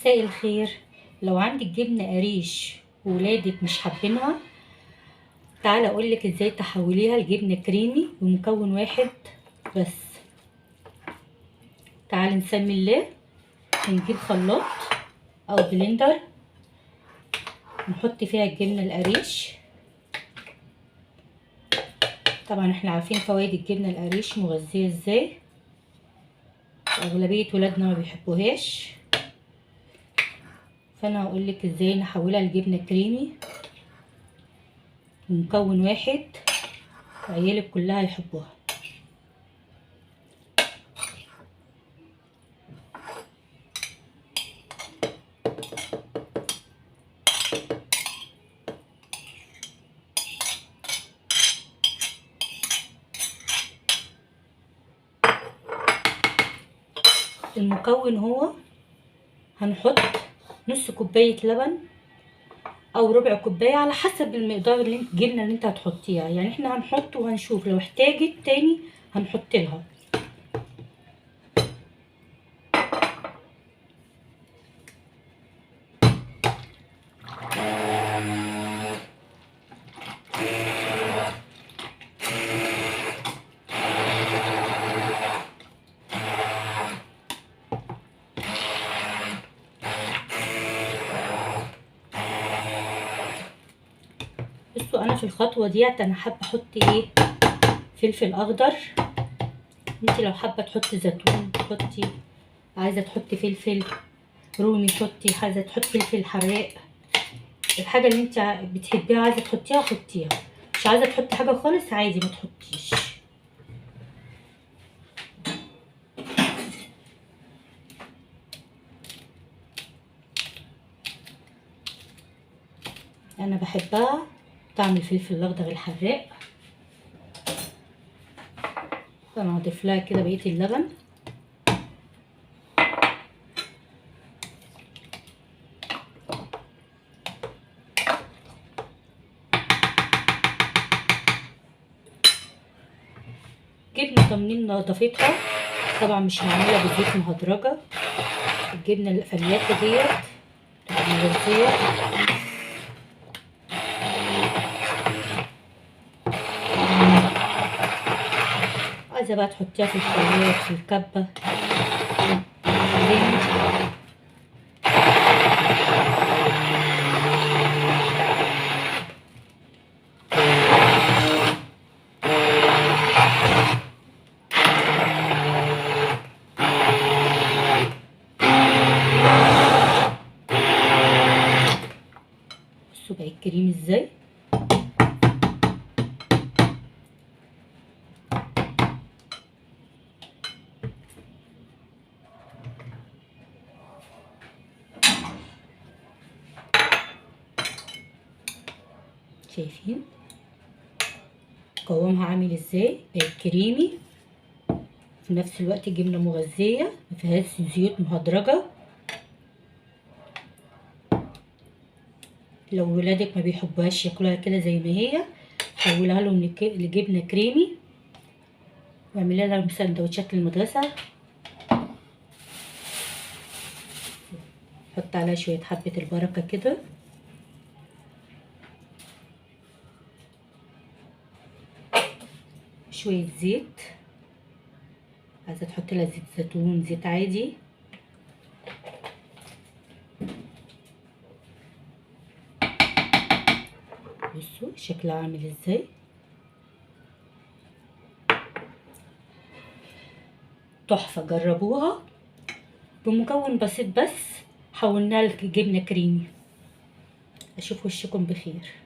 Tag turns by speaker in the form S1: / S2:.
S1: مساء الخير. لو عندك جبنة قريش وولادك مش حابينها، تعالى اقولك ازاي تحوليها لجبنة كريمي بمكون واحد بس. تعالى نسمي الله. هنجيب خلاط او بلندر، نحط فيها الجبنة القريش. طبعا احنا عارفين فوائد الجبنة القريش مغذية ازاي، اغلبية ولادنا ما بيحبوهاش، فانا هقولك ازاي نحولها لجبنة كريمي بمكون واحد وعيالك كلها يحبوها. المكون هو هنحط نص كوباية لبن او ربع كوباية على حسب المقدار اللي الجبنة اللي انت هتحطيها. يعني احنا هنحط وهنشوف لو احتاجت تاني هنحط لها. بصوا انا في الخطوه ديت انا حابه احط ايه، فلفل اخضر. انت لو حابه تحطي زيتون تحطي، عايزه تحطي فلفل رومي حطي، عايزه تحطي فلفل حراق، الحاجه اللي انت بتحبيها عايزه تحطيها حطيها، مش عايزه تحطي حاجه خالص عادي ما تحطيش. انا بحبها طعم الفلفل الاخضر الحراق، فانا هضيف لها كده بقيه اللبن. جبنه ضامنين نضافتها، طبعا مش معموله بزيت مهدرجه. الجبنه الفرياكه ديت تبقى مغذيه. عايزه بقى تحطيها في الخلاط في الكبه. بصوا بقى الكريم ازاي. شايفين قوامها عامل ازاي، بقت كريمي في نفس الوقت جبنه مغذيه ما فيهاش زيوت مهدرجه. لو ولادك ما بيحبوهاش ياكلوها كده زي ما هي، حولها لهم لجبنه كريمي واعملي لهم سندوتشات للمدرسه. حط عليها شويه حبه البركه كده، شويه زيت، عايزه تحطي لها زيت زيتون زيت عادي. بصوا شكلها عامل ازاي، تحفه. جربوها بمكون بسيط بس حولناها لجبنه كريمي. اشوف وشكم بخير.